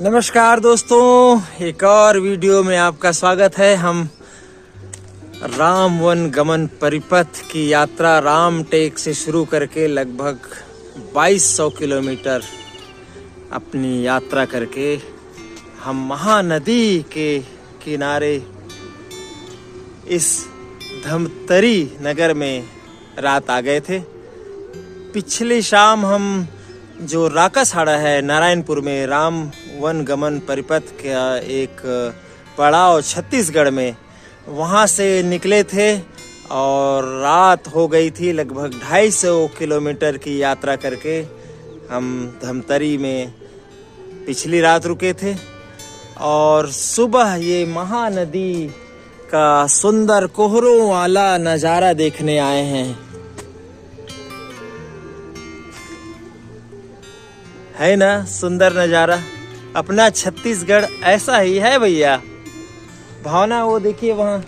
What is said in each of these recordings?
नमस्कार दोस्तों, एक और वीडियो में आपका स्वागत है। हम राम वन गमन परिपथ की यात्रा राम टेक से शुरू करके लगभग 2200 किलोमीटर अपनी यात्रा करके हम महानदी के किनारे इस धमतरी नगर में रात आ गए थे। पिछली शाम हम जो राकासहाड़ा है नारायणपुर में राम वन गमन परिपथ का एक पड़ाव छत्तीसगढ़ में, वहाँ से निकले थे और रात हो गई थी। लगभग 250 किलोमीटर की यात्रा करके हम धमतरी में पिछली रात रुके थे और सुबह ये महानदी का सुंदर कोहरों वाला नज़ारा देखने आए हैं। है ना सुंदर नज़ारा। अपना छत्तीसगढ़ ऐसा ही है भैया। भावना वो देखिए वहाँ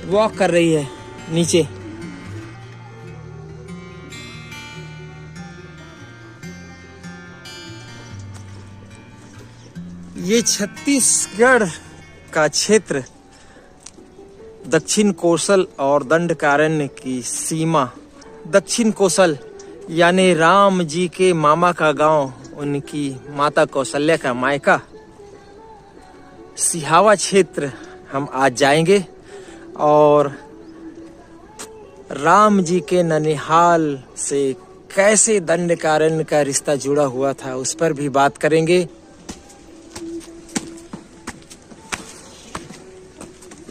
वॉक कर रही है नीचे। ये छत्तीसगढ़ का क्षेत्र दक्षिण कोसल और दंडकारण्य की सीमा। दक्षिण कोसल यानी राम जी के मामा का गांव, उनकी माता कौशल्या का मायका। सिहावा क्षेत्र हम आज जाएंगे और राम जी के ननिहाल से कैसे दंडकारण्य का रिश्ता जुड़ा हुआ था उस पर भी बात करेंगे।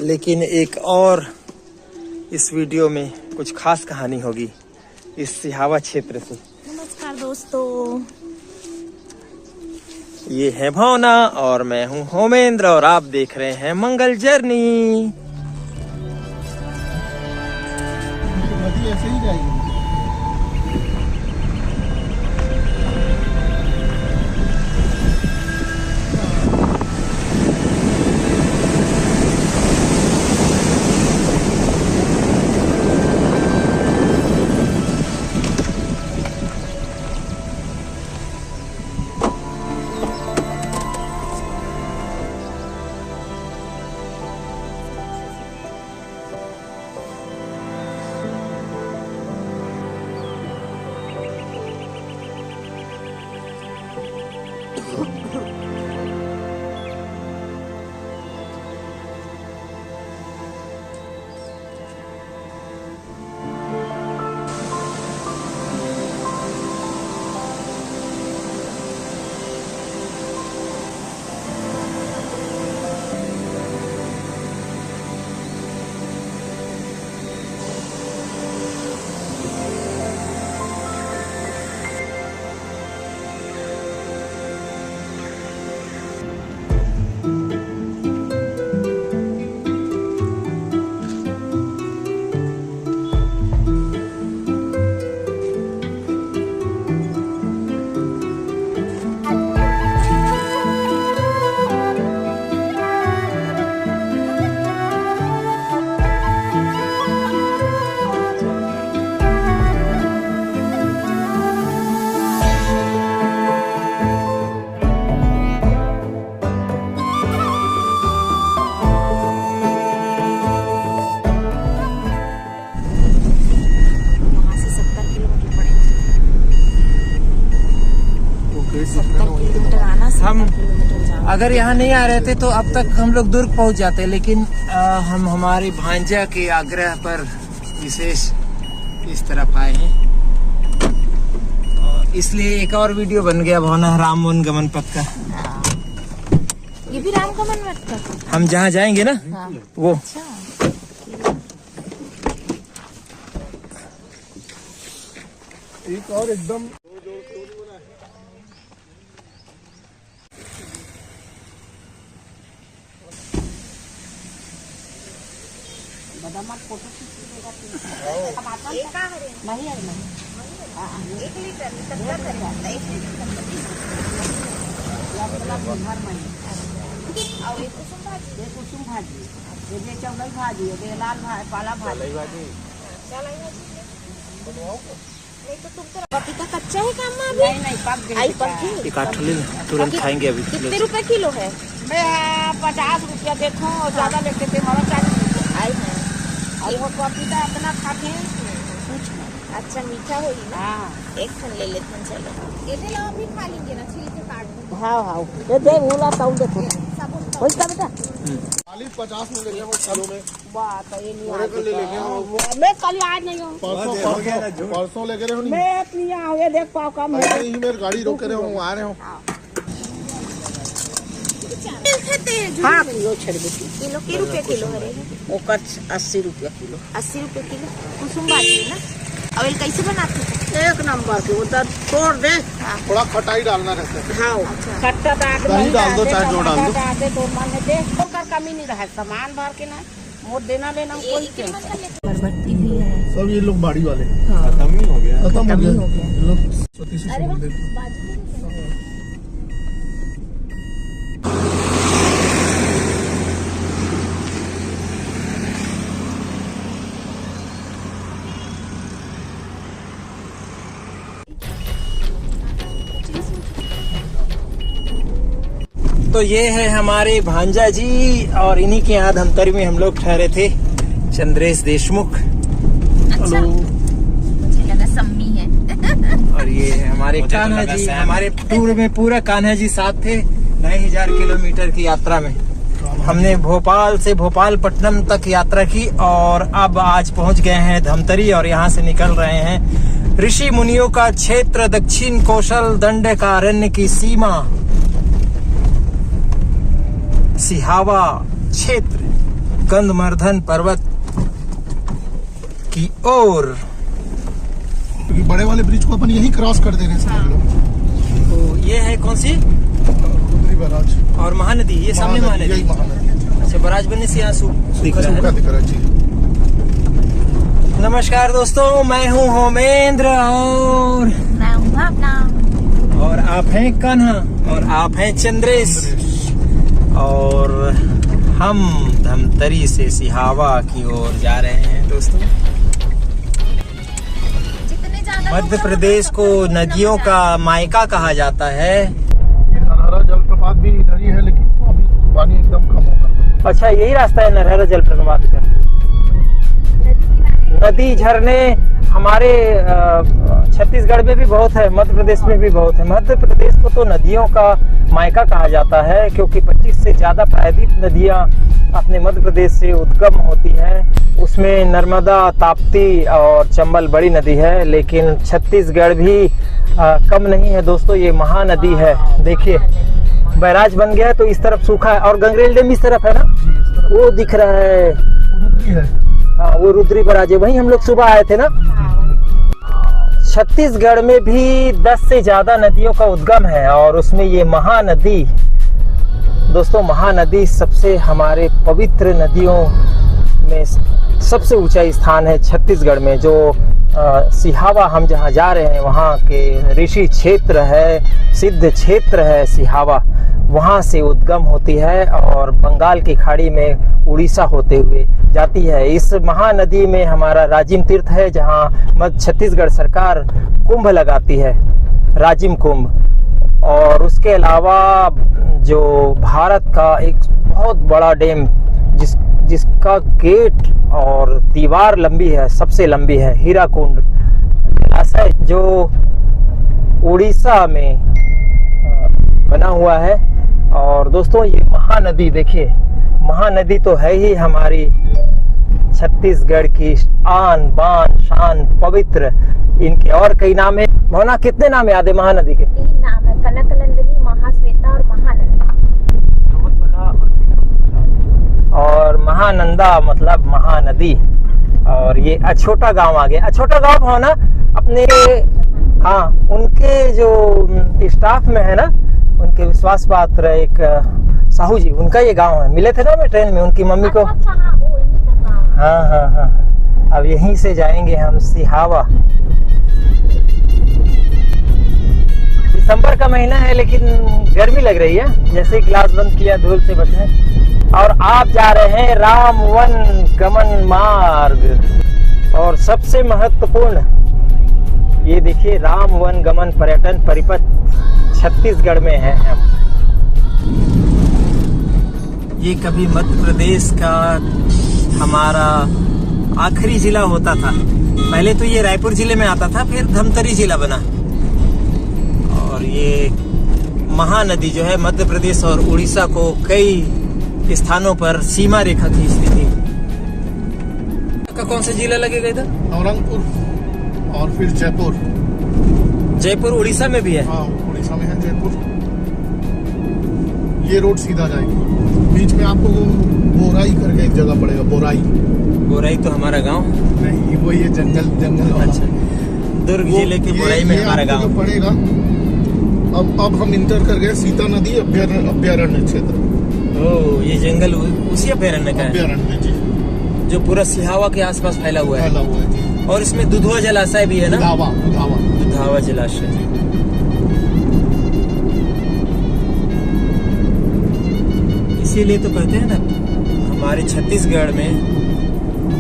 लेकिन एक और इस वीडियो में कुछ खास कहानी होगी इस सिहावा क्षेत्र से। नमस्कार दोस्तों, ये है भावना और मैं हूँ होमेंद्र और आप देख रहे हैं मंगल जर्नी। नदी ऐसे ही जाएगी। हम अगर यहाँ नहीं आ रहे थे तो अब तक हम लोग दुर्ग पहुँच जाते, लेकिन हम हमारे भांजा के आग्रह पर विशेष इस तरफ आए हैं और इसलिए एक और वीडियो बन गया भावना राम वन गमन पथ का। ये भी राम गमन पथ का हम जहाँ जाएंगे ना वो। एक और एकदम कुसुम भाजी, चौलाई भाजी, लाल पाला भाजी। नहीं तो तुम तो पपीता कच्चा है काम में अभी? नहीं पक गई आई बेटा। पक गई। एक आठ ले तुरंत खाएंगे अभी। कितने रुपए किलो है? मैं 50 रुपया देखो ज्यादा लेते थे हमारा 40 रुपया। आई है। और वो पपीता अपना खाते हैं कुछ नहीं। अच्छा मीठा होगी ना। हाँ एक खन ले लेते हैं चलो। ये लो अभी खा लेंगे ना, छिलके काट दो। हाँ हाँ ये दे भूला ताऊ देखो साबुन तो वही का बेटा 40-50 में लेंगे वो किलो में। बात है ये नहीं थोड़े कर ले लेंगे आ मैं कल आज नहीं हूँ परसों लेके रहे हो नहीं। मैं अपनी यहाँ ये देख पाओ कम है ऐसे ही मेरी गाड़ी रोक रहे हो आ रहे हो। हाँ किलो छड़ बेटी किलो के रुपए किलो है? वो कच 80 रुपया किलो 80 रुपए किलो। कुसुम बाटी है ना। अब ये कैसे बनाते हैं? एक नंबर के वो तो तोड़ दे। थोड़ा खटाई डालना रहता है। हाँ खट्टा दाग दही डाल दो चाहे जो डाल दो। तो माने दे तो कर कमी नहीं रहा सामान भर के ना मोट देना लेना कोई टेंशन। बरबट्टी भी है। सब ये लोग बाड़ी वाले खत्म ही हो गया। खत्म हो गया। हो गया। ये लोग सती से छोड़ दे। बाजू में तो ये है हमारे भांजा जी और इन्हीं के यहाँ धमतरी में हम लोग ठहरे थे। चंद्रेश देशमुख अच्छा मुझे लगा सम्मी है। और ये है हमारे कान्हा जी। हमारे टूर में पूरा कान्हा जी साथ थे 9,000 किलोमीटर की यात्रा में। हमने भोपाल से भोपालपट्टनम तक यात्रा की और अब आज पहुंच गए हैं धमतरी और यहाँ से निकल रहे हैं ऋषि मुनियों का क्षेत्र, दक्षिण कौशल दंडकारण्य की सीमा, सिहावा क्षेत्र, गंधमर्धन पर्वत की ओर। क्योंकि बड़े वाले ब्रिज को अपन यही क्रॉस कर दे रहे हैं सब लोग। तो ये है कौन सी? रुद्री बराज और महानदी, ये सामने महानदी, यही महानदी। महानदी अच्छा, बराज बनने से यहाँ दिख रहा है सूखा ना? दिख रहा है जी। नमस्कार दोस्तों, मैं हूँ होमेंद्र और मैं हूँ भावना। और आप हैं कान्हा और आप हैं चंद्रेश और हम धमतरी से सिहावा की ओर जा रहे हैं दोस्तों। जितने ज्यादा मध्य प्रदेश को नदियों का मायका कहा जाता है। ये नरहरा जलप्रपात भी इधर ही है लेकिन अभी पानी एकदम कम होगा। अच्छा, यही रास्ता है नरहरा जलप्रपात का। नदी झरने हमारे छत्तीसगढ़ में भी बहुत है, मध्य प्रदेश में भी बहुत है। मध्य प्रदेश को तो नदियों का मायका कहा जाता है क्योंकि 25 से ज्यादा प्रायद्वीप नदियां अपने मध्य प्रदेश से उद्गम होती हैं। उसमें नर्मदा, ताप्ती और चंबल बड़ी नदी है, लेकिन छत्तीसगढ़ भी कम नहीं है दोस्तों। ये महानदी है। देखिए बैराज बन गया है तो इस तरफ सूखा है और गंगरेल डैम इस तरफ है ना, वो दिख रहा है। रुद्री है। हाँ, वो रुद्री बराज है, वहीं हम लोग सुबह आए थे ना। छत्तीसगढ़ में भी 10 से ज्यादा नदियों का उद्गम है और उसमें ये महानदी दोस्तों, महानदी सबसे हमारे पवित्र नदियों में सबसे ऊंचा स्थान है छत्तीसगढ़ में। जो सिहावा हम जहाँ जा रहे हैं वहाँ के ऋषि क्षेत्र है, सिद्ध क्षेत्र है सिहावा, वहाँ से उद्गम होती है और बंगाल की खाड़ी में उड़ीसा होते हुए जाती है। इस महानदी में हमारा राजिम तीर्थ है जहाँ मध्य छत्तीसगढ़ सरकार कुंभ लगाती है, राजिम कुंभ। और उसके अलावा जो भारत का एक बहुत बड़ा डैम जिसका गेट और दीवार लंबी है, सबसे लंबी है, हीराकुंड जलाशय जो उड़ीसा में बना हुआ है। और दोस्तों ये महानदी देखिए, महानदी तो है ही हमारी छत्तीसगढ़ की आन बान शान पवित्र। इनके और कई नाम है। मोहना, कितने नाम याद है महानदी के? 3 नाम है, कनकनंदिनी, महाश्वेता और महानंदा। और महानंदा मतलब महानदी। और ये अछोटा गांव आ गया। अछोटा गांव हो ना अपने, हाँ, उनके जो स्टाफ में है ना, उनके विश्वास पात्र एक साहू जी, उनका ये गांव है। मिले थे ना मैं ट्रेन में उनकी मम्मी को। अच्छा, हाँ, वो इन्हीं का गाँव। हाँ हाँ हाँ। अब यहीं से जाएंगे हम सिहावा। दिसंबर का महीना है लेकिन गर्मी लग रही है, जैसे ग्लास बंद किया धूल से बचने। और आप जा रहे हैं राम वन गमन मार्ग। और सबसे महत्वपूर्ण ये देखिए राम वन गमन पर्यटन परिपथ छत्तीसगढ़ में है हम। ये कभी मध्य प्रदेश का हमारा आखिरी जिला होता था। पहले तो ये रायपुर जिले में आता था, फिर धमतरी जिला बना। और ये महानदी जो है मध्य प्रदेश और उड़ीसा को कई स्थानों पर सीमा रेखा खींचती थी। का कौन सा जिला लगेगा इधर? नवरंगपुर और फिर जयपुर। जयपुर उड़ीसा में भी है? हाँ, उड़ीसा में है जयपुर। ये रोड सीधा जाएगी, बीच में आपको बोराई करके एक जगह पड़ेगा। बोराई बोराई तो हमारा गांव नहीं, वो ये जंगल वाला। अच्छा, दुर्ग जिले के बोराई में हमारा गांव पड़ेगा। अब हम इंटर कर गए सीता नदी अभ्यारण्य क्षेत्र। ओ, ये जंगल उसी अभ्यारण्य का है? अभ्यारण्य जी, जो पूरा सिहावा के आसपास फैला हुआ है। जी। और इसमें दुधवा जलाशय भी है ना? दुधावा जलाशय। इसीलिए तो कहते हैं ना हमारे छत्तीसगढ़ में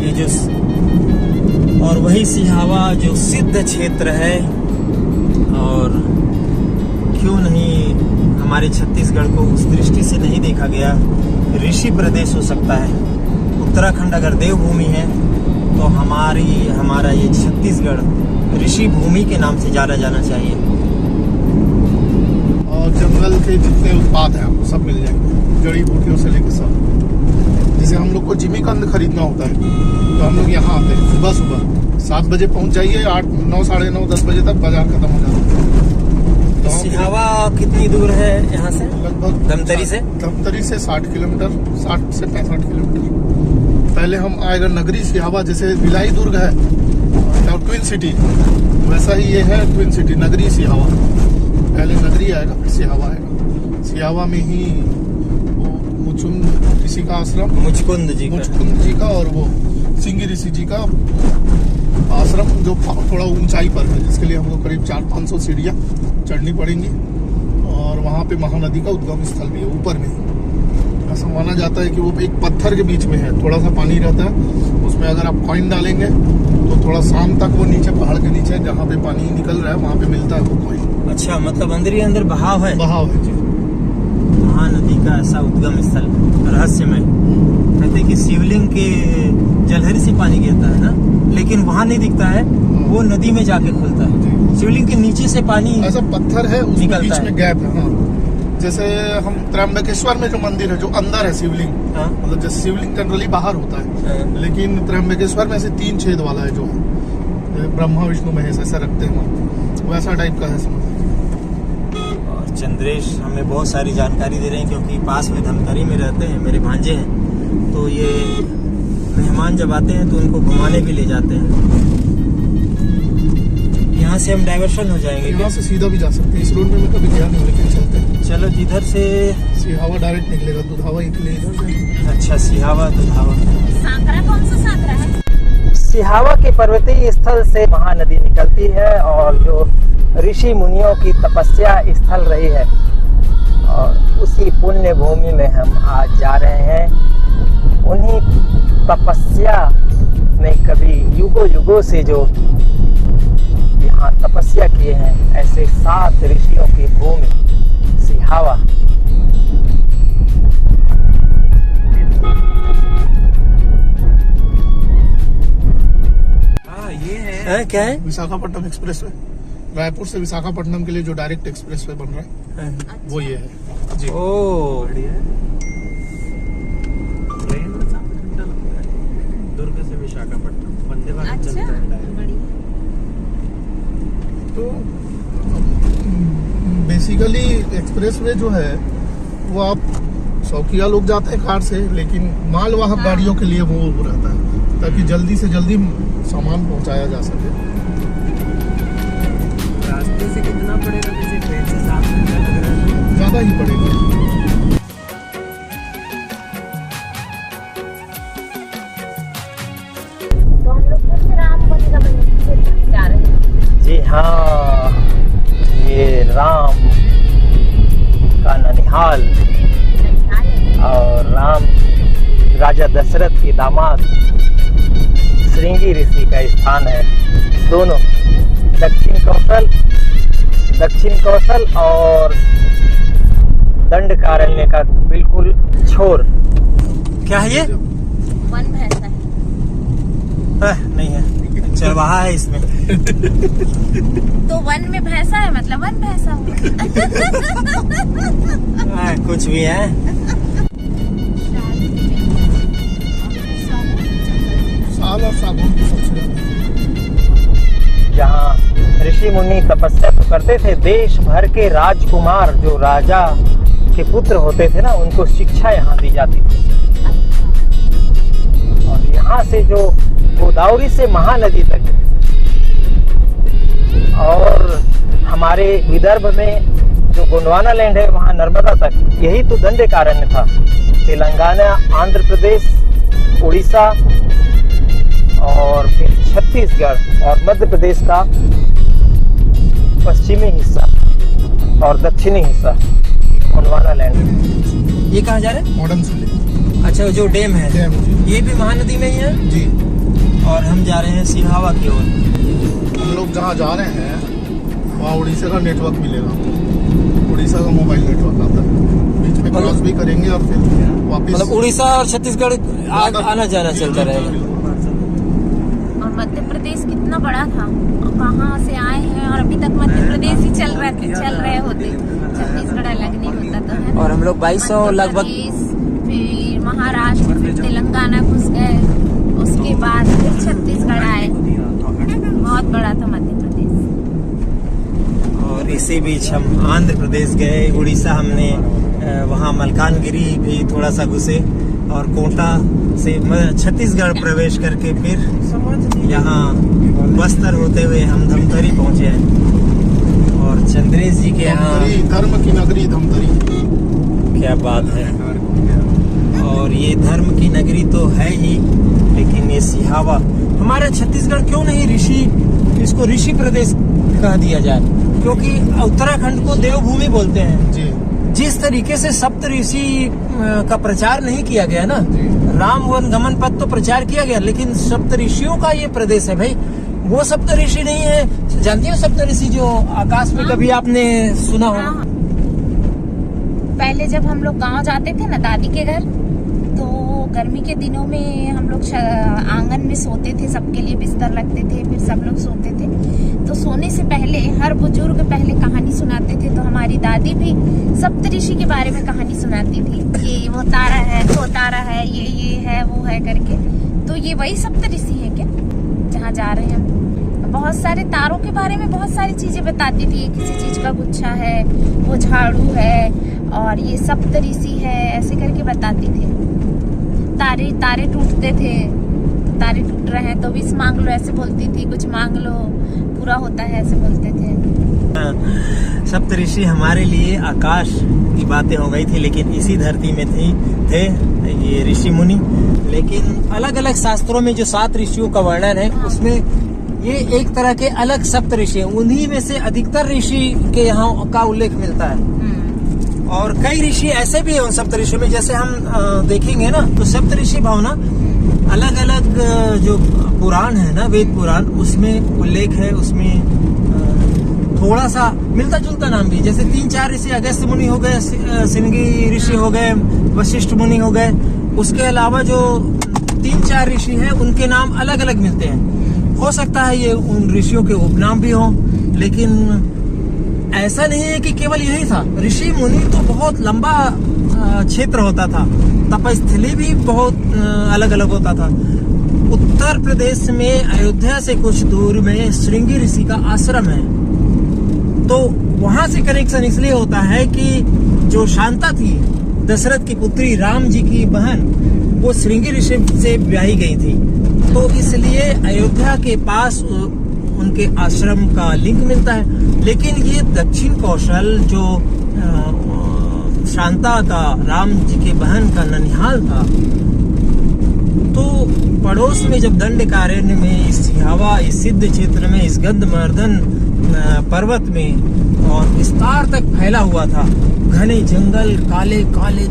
ये जो, और वही सिहावा जो सिद्ध क्षेत्र है। और क्यों नहीं हमारे छत्तीसगढ़ को उस दृष्टि से नहीं देखा गया, ऋषि प्रदेश हो सकता है। उत्तराखंड अगर देवभूमि है तो हमारा ये छत्तीसगढ़ ऋषि भूमि के नाम से जाना जाना चाहिए। और जंगल के जितने उत्पाद हैं आपको सब मिल जाएंगे, जड़ी बूटियों से लेकर सब। जैसे हम लोग को जिमीकंद खरीदना होता है तो हम लोग यहाँ आते हैं सुबह 7 बजे पहुँच जाइए, 8, 9, साढ़े 9, 10 बजे तक बाजार खत्म हो जाता है। सिहावा कितनी दूर है यहाँ से? लगभग धमतरी से? धमतरी से 60 किलोमीटर, 60 से 65 किलोमीटर। पहले हम आएगा नगरी सिहावा, जैसे भिलाई दुर्ग है और ट्विन सिटी, वैसा ही ये है ट्विन सिटी नगरी सिहावा। पहले नगरी आएगा फिर सिहावा आएगा। सिहावा में ही वो मुचुंद ऋषि का आश्रम, मुचकुंद जी का और वो सिंगी ऋषि जी का आश्रम जो थोड़ा ऊंचाई पर है, जिसके लिए हमको करीब 400-500 सीढ़ियाँ चढ़नी पड़ेंगी। और वहाँ पे महानदी का उद्गम स्थल भी है ऊपर में। ऐसा माना जाता है कि वो एक पत्थर के बीच में है, थोड़ा सा पानी रहता है उसमें। अगर आप कॉइन डालेंगे तो थोड़ा शाम तक वो नीचे पहाड़ के नीचे जहाँ पे पानी निकल रहा है वहाँ पे मिलता है वो कॉइन। अच्छा, मतलब अंदर ही अंदर बहाव है? बहाव है जी। महानदी का ऐसा उद्गम स्थल रहस्यमय। कहते हैं कि शिवलिंग के जलहरी से पानी गिरता है ना, लेकिन वहाँ नहीं दिखता है, वो नदी में जाके खुलता है। शिवलिंग के नीचे से पानी ऐसा पत्थर है, उसके बीच में गैप है। हाँ, जैसे हम त्र्यंबकेश्वर में जो मंदिर है जो अंदर है शिवलिंग, मतलब जैसे शिवलिंग जनरली बाहर होता है, लेकिन त्र्यंबकेश्वर में ऐसे 3 छेद वाला है जो ब्रह्मा विष्णु महेश ऐसा रखते हैं, वैसा टाइप का है समझ। और चंद्रेश हमें बहुत सारी जानकारी दे रहे हैं, क्योंकि पास में धमतरी में रहते हैं, मेरे भांजे हैं। तो ये मेहमान जब आते हैं तो उनको घुमाने भी ले जाते हैं। यहाँ से हम डाइवर्शन हो जाएंगे? यहाँ से सीधा भी जा सकते हैं, इस रोड में मैं कभी गया नहीं, लेकिन चलते हैं। चलो, जिधर से सिहावा डायरेक्ट निकलेगा, दुधावा निकले इधर से। अच्छा, सिहावा दुधावा। सांकरा कौन सा सांकरा है? सिहावा के पर्वतीय स्थल से महानदी निकलती है और जो ऋषि मुनियों की तपस्या स्थल रही है, और उसी पुण्य भूमि में हम आज जा रहे हैं। उन्हीं तपस्या में कभी युगों से जो यहाँ तपस्या किए हैं, ऐसे 7 ऋषियों की भूमि सिहावा। ये है क्या है? विशाखापट्टनम एक्सप्रेसवे, रायपुर से विशाखापट्टनम के लिए जो डायरेक्ट एक्सप्रेसवे बन रहा है वो ये है जी। ओ, दुर्ग से विशाखापट्टनम वंदे भारत चलता है। तो बेसिकली एक्सप्रेसवे जो है वो आप शौकिया लोग जाते हैं कार से, लेकिन मालवाहक गाड़ियों के लिए वो रहता है ताकि जल्दी से जल्दी सामान पहुंचाया जा सके। रास्ते से कितना पड़ेगा? जैसे ट्रेन से 7 घंटा लग रहा है, ज़्यादा ही पड़ेगा। तो हम लोग फिर से राम वन गमन जा रहे हैं। जी हाँ, ये राम का ननिहाल और राम राजा दशरथ के दामाद श्रृंगी ऋषि का स्थान है। दोनों दक्षिण कौशल और दंडकारण्य का बिल्कुल छोर। क्या है ये? वन भैंसा है। नहीं है, चरवाहा है इसमें। तो वन में भैंसा है मतलब वन भैंसा हुआ। कुछ भी है। साल और साबुन की सबसे ज्यादा। जहाँ ऋषि मुनि तपस्या तो करते थे, देश भर के राजकुमार जो राजा के पुत्र होते थे ना, उनको शिक्षा यहाँ दी जाती थी। और यहाँ से जो गोदावरी से महानदी तक और हमारे विदर्भ में जो गोंडवाना लैंड है वहाँ नर्मदा तक, यही तो दंडकारण्य था। तेलंगाना, आंध्र प्रदेश, उड़ीसा और फिर छत्तीसगढ़ और मध्य प्रदेश का पश्चिमी हिस्सा और दक्षिणी हिस्सा गोंडवाना लैंड। ये कहाँ जा रहे हैं? Modern city. अच्छा, जो डैम है डैम जी। ये भी महानदी में ही है जी। और हम जा रहे हैं सिहावा की ओर। हम लोग जहाँ जा रहे हैं वहाँ उड़ीसा का नेटवर्क मिलेगा। उड़ीसा का मोबाइल नेटवर्क आता है। बीच में क्रॉस भी करेंगे और फिर वापस मतलब उड़ीसा और छत्तीसगढ़ आना जाना चलता रहेगा। और मध्य प्रदेश कितना बड़ा था और कहाँ से आए हैं और अभी तक मध्य प्रदेश ही चल रहे होते, छत्तीसगढ़ अलग नहीं होता तो है। और हम लोग 2200 लगभग, फिर महाराष्ट्र, फिर तेलंगाना घुस गए, उसके बाद फिर छत्तीसगढ़ आए। बहुत बड़ा था मध्य प्रदेश। और इसी बीच हम आंध्र प्रदेश गए, उड़ीसा हमने वहाँ मलकानगिरी भी थोड़ा सा घुसे और कोटा से छत्तीसगढ़ प्रवेश करके फिर यहाँ बस्तर होते हुए हम धमतरी पहुँचे हैं। और चंद्रेश जी के यहाँ धर्म की नगरी धमतरी। क्या बात है। और ये धर्म की नगरी तो है ही, लेकिन ये सिहावा हमारे छत्तीसगढ़ क्यों नहीं इसको ऋषि प्रदेश कह दिया जाए, क्योंकि उत्तराखंड को देवभूमि बोलते हैं। जी। जिस तरीके से सप्त ऋषि का प्रचार नहीं किया गया ना, राम वन गमन पथ तो प्रचार किया गया, लेकिन सप्त ऋषियों का ये प्रदेश है भाई। वो सप्त ऋषि नहीं है। जानती हो सप्त ऋषि जो आकाश में कभी आपने सुना हो? पहले जब हम लोग गांव जाते थे ना दादी के घर, तो गर्मी के दिनों में हम लोग आंगन में सोते थे, सबके लिए बिस्तर रखते थे, फिर सब लोग सोते थे। तो सोने से पहले हर बुजुर्ग पहले कहानी सुनाते थे, तो हमारी दादी भी सप्तऋषि के बारे में कहानी सुनाती थी कि वो तारा है, वो तारा है, ये है, वो है करके। तो ये वही सप्तऋषि है क्या जहाँ जा रहे हैं हम? बहुत सारे तारों के बारे में बहुत सारी चीजें बताती थी। किसी चीज का गुच्छा है, वो झाड़ू है, और ये सप्तऋषि है, ऐसे करके बताती थी। तारे टूटते थे, तो तारे टूट रहे हैं तो विश मांग लो, ऐसे बोलती थी। कुछ मांग लो पूरा होता है, ऐसे बोलते थे। सप्तऋषि हमारे लिए आकाश की बातें हो गई थी, लेकिन इसी धरती में थे ये ऋषि मुनि। लेकिन अलग अलग शास्त्रों में जो 7 ऋषियों का वर्णन है, उसमें ये एक तरह के अलग सप्त ऋषि हैं। उन्हीं में से अधिकतर ऋषि के यहाँ का उल्लेख मिलता है। और कई ऋषि ऐसे भी हैं उन सप्त ऋषियों में, जैसे हम देखेंगे ना, तो सप्त ऋषि भावना अलग अलग जो पुराण है ना, वेद पुराण, उसमें उल्लेख है। उसमें थोड़ा सा मिलता जुलता नाम भी, जैसे 3-4 ऋषि अगस्त्य मुनि हो गए, सिंगी ऋषि हो गए, वशिष्ठ मुनि हो गए। उसके अलावा जो 3-4 ऋषि हैं उनके नाम अलग अलग मिलते हैं। हो सकता है ये उन ऋषियों के उपनाम भी हों, लेकिन ऐसा नहीं है कि केवल यही था। ऋषि मुनि तो बहुत लंबा क्षेत्र होता था, तपस्थली भी बहुत अलग अलग होता था। उत्तर प्रदेश में अयोध्या से कुछ दूर में श्रृंगी ऋषि का आश्रम है, तो वहां से कनेक्शन इसलिए होता है कि जो शांता थी, दशरथ की पुत्री, राम जी की बहन, वो श्रृंगी ऋषि से ब्याही गई थी, तो इसलिए अयोध्या के पास उनके आश्रम का लिंक मिलता है। लेकिन ये दक्षिण कौशल जो शांता का, राम जी के बहन का ननिहाल था, तो पड़ोस में जब दंडकारण्य में, इस सिहावा, इस सिद्ध क्षेत्र में, इस गंधमार्दन पर्वत में और विस्तार तक फैला हुआ था। घने जंगल, काले काले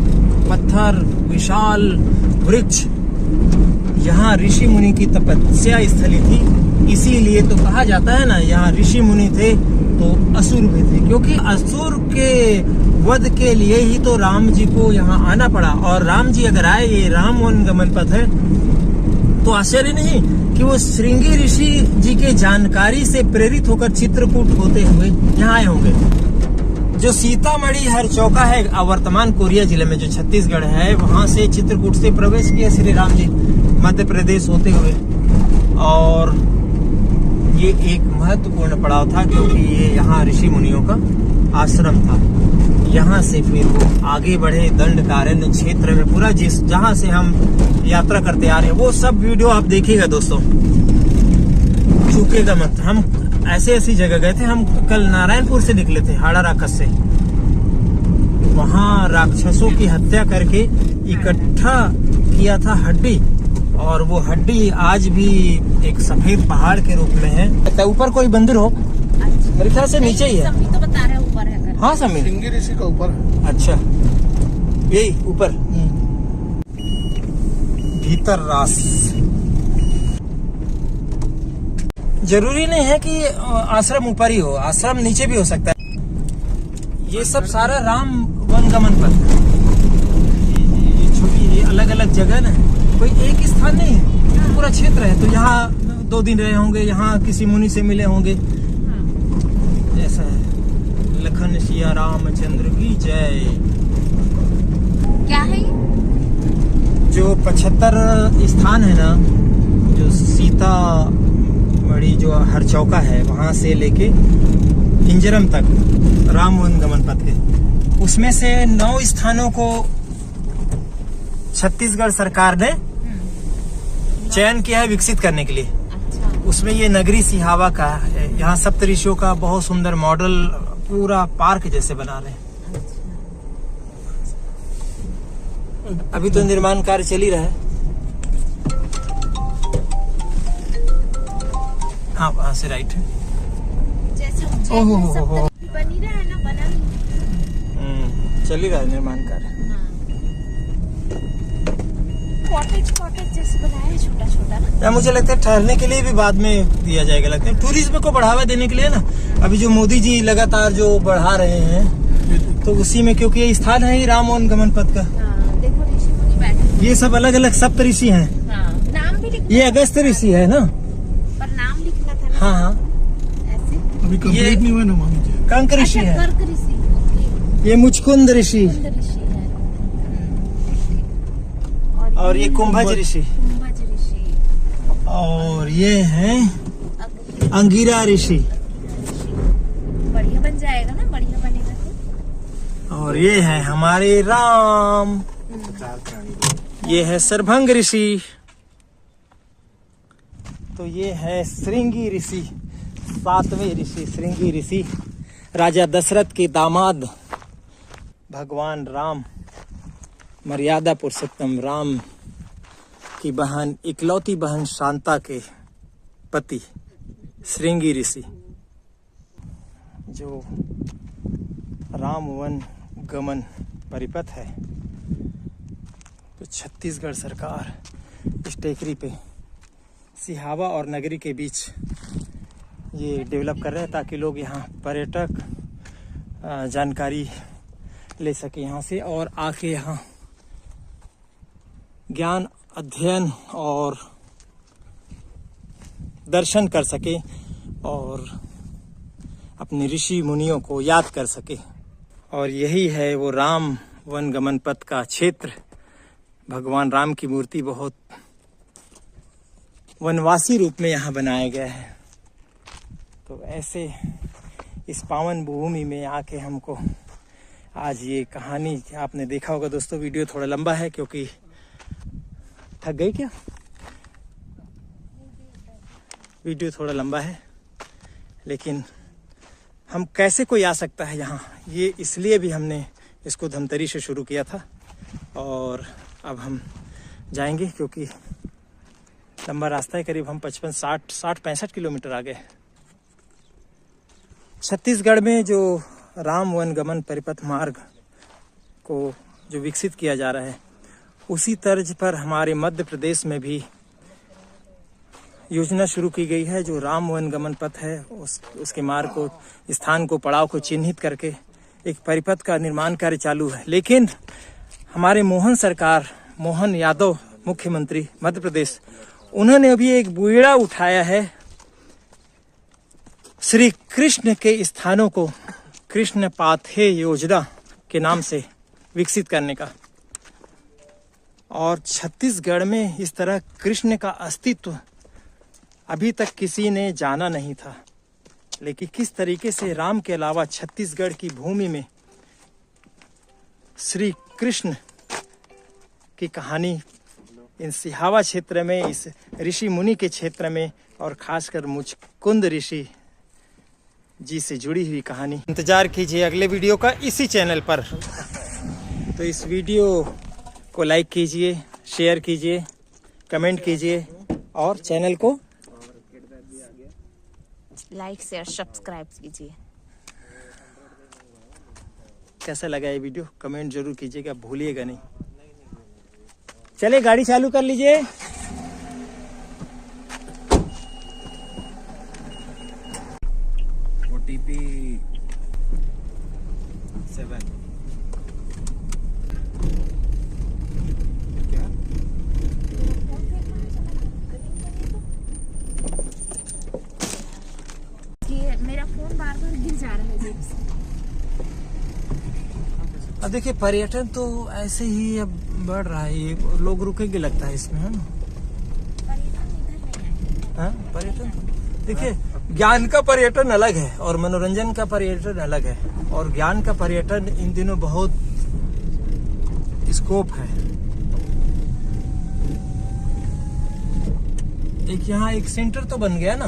पत्थर, विशाल वृक्ष, यहाँ ऋषि मुनि की तपस्या स्थली थी, इसीलिए तो कहा जाता है ना, यहाँ ऋषि मुनि थे तो असुर भी थे, क्योंकि असुर के वध के लिए ही तो राम जी को यहाँ आना पड़ा। और राम जी अगर आए, ये राम वन गमन पथ है, तो आश्चर्य नहीं कि वो श्रृंगी ऋषि जी के जानकारी से प्रेरित होकर चित्रकूट होते हुए यहाँ आए होंगे। जो सीतामढ़ी हरचौका है वर्तमान कोरिया जिले में, जो छत्तीसगढ़ है, वहां से चित्रकूट से प्रवेश किया श्री राम जी मध्य प्रदेश होते हुए। और ये एक महत्वपूर्ण पड़ाव था, क्योंकि ये यहाँ ऋषि मुनियों का आश्रम था। यहाँ से फिर वो आगे बढ़े दंडकारण्य क्षेत्र में, पूरा जिस जहाँ से हम यात्रा करते आ रहे हैं वो सब वीडियो आप देखिएगा दोस्तों, चूकेगा मत। हम ऐसी जगह गए थे, हम कल नारायणपुर से निकले थे, हाड़ा राक्षस से। वहाँ राक्षसों की हत्या करके इकट्ठा किया था हड्डी, और वो हड्डी आज भी एक सफेद पहाड़ के रूप में है। ऊपर कोई मंदिर हो, मेरे ख्याल से नीचे ही है। तो बता रहे ऊपर है। हाँ समीर, श्रृंगी ऋषि का ऊपर है। अच्छा, यही ऊपर भीतर रास। जरूरी नहीं है कि आश्रम ऊपर ही हो, आश्रम नीचे भी हो सकता है। ये सब सारा राम वन गमन पथ है। ये छोटी अलग अलग जगह ना, कोई एक स्थान नहीं है, पूरा क्षेत्र है। तो यहाँ 2 दिन रहे होंगे, यहाँ किसी मुनि से मिले होंगे, ऐसा है। लखन सिया रामचंद्र की जय। क्या है ये? जो 75 स्थान है ना, जो सीता मढ़ी जो हरचौका है, वहां से लेके इंजरम तक राम वन गमन पथ के, उसमें से 9 स्थानों को छत्तीसगढ़ सरकार ने चयन किया है विकसित करने के लिए। अच्छा। उसमें ये नगरी सिहावा का है। यहाँ सप्तऋषियों का बहुत सुंदर मॉडल पूरा पार्क जैसे बना रहे हैं। अभी तो निर्माण कार्य चल ही रहा है। हाँ, वहाँ से राइट है। जैसे ओहो हो हो। बनी रहा है ना, बना नहीं। चल ही रहा है निर्माण कार्य। कॉटेज जैसे बनाया है, छोटा छोटा ना। या मुझे लगता है ठहरने के लिए भी बाद में दिया जाएगा, लगता है टूरिज्म को बढ़ावा देने के लिए ना। अभी जो मोदी जी लगातार जो बढ़ा रहे हैं, तो उसी में, क्योंकि ये स्थान है ही राम वन गमन पथ का। देखो ऋषि मुनि बैठे। ये सब अलग अलग सप्त ऋषि हैं। नाम भी लिख, ये अगस्त ऋषि है ना। पर नाम लिखना था ना। हाँ, ऐसे। अभी कंप्लीट नहीं हुआ ना मामी जी। कंक ऋषि है। कर्क ऋषि। ये मुचकुंद ऋषि, ऋषि है। और ये कुंभज ऋषि, कुंभज ऋषि। और ये है अंगिरा ऋषि, बढ़िया बन जाएगा ना, बढ़िया बनेगा तो। और ये है हमारे राम। ये है सरभंग ऋषि। तो ये है श्रृंगी ऋषि, 7वें ऋषि श्रृंगी ऋषि, राजा दशरथ के दामाद भगवान राम, मर्यादा पुरुषोत्तम राम की बहन, इकलौती बहन शांता के पति श्रृंगी ऋषि। जो राम वन गमन परिपथ है, तो छत्तीसगढ़ सरकार इस टेकरी पे सिहावा और नगरी के बीच ये डेवलप कर रहे हैं, ताकि लोग यहाँ पर्यटक जानकारी ले सके यहाँ से, और आके यहाँ ज्ञान अध्ययन और दर्शन कर सके, और अपने ऋषि मुनियों को याद कर सके। और यही है वो राम वन गमन पथ का क्षेत्र। भगवान राम की मूर्ति बहुत वनवासी रूप में यहाँ बनाया गया है। तो ऐसे इस पावन भूमि में आके हमको आज ये कहानी आपने देखा होगा दोस्तों। वीडियो थोड़ा लंबा है, क्योंकि थक गई क्या? वीडियो थोड़ा लंबा है, लेकिन हम कैसे कोई आ सकता है यहाँ, ये इसलिए भी हमने इसको धमतरी से शुरू किया था। और अब हम जाएंगे, क्योंकि लंबा रास्ता है, करीब हम 65 किलोमीटर आगे। छत्तीसगढ़ में जो राम वन गमन परिपथ मार्ग को जो विकसित किया जा रहा है, उसी तर्ज पर हमारे मध्य प्रदेश में भी योजना शुरू की गई है। जो राम वन गमन पथ है उसके मार्ग को, स्थान को, पड़ाव को चिन्हित करके एक परिपथ का निर्माण कार्य चालू है। लेकिन हमारे मोहन यादव मुख्यमंत्री मध्य प्रदेश, उन्होंने अभी एक बीड़ा उठाया है श्री कृष्ण के स्थानों को कृष्ण पाथे योजना के नाम से विकसित करने का। और छत्तीसगढ़ में इस तरह कृष्ण का अस्तित्व अभी तक किसी ने जाना नहीं था। लेकिन किस तरीके से राम के अलावा छत्तीसगढ़ की भूमि में श्री कृष्ण की कहानी इन सिहावा क्षेत्र में, इस ऋषि मुनि के क्षेत्र में, और खासकर मुचकुंद ऋषि जी से जुड़ी हुई कहानी। इंतजार कीजिए अगले वीडियो का इसी चैनल पर। तो इस वीडियो को लाइक कीजिए, शेयर कीजिए, कमेंट कीजिए और चैनल को लाइक शेयर सब्सक्राइब कीजिए। कैसा लगा ये वीडियो कमेंट जरूर कीजिएगा, भूलिएगा नहीं। चले गाड़ी चालू कर लीजिए। OTP 7 क्या? मेरा फोन बार बार गिर जा रहा है जेब से। अब देखिए पर्यटन तो ऐसे ही अब बढ़ रहा है, ये लोग रुकेंगे लगता है इसमें, है ना? हाँ, पर्यटन देखिए ज्ञान का पर्यटन अलग है और मनोरंजन का पर्यटन अलग है। और ज्ञान का पर्यटन इन दिनों बहुत स्कोप है। एक यहाँ एक सेंटर तो बन गया ना,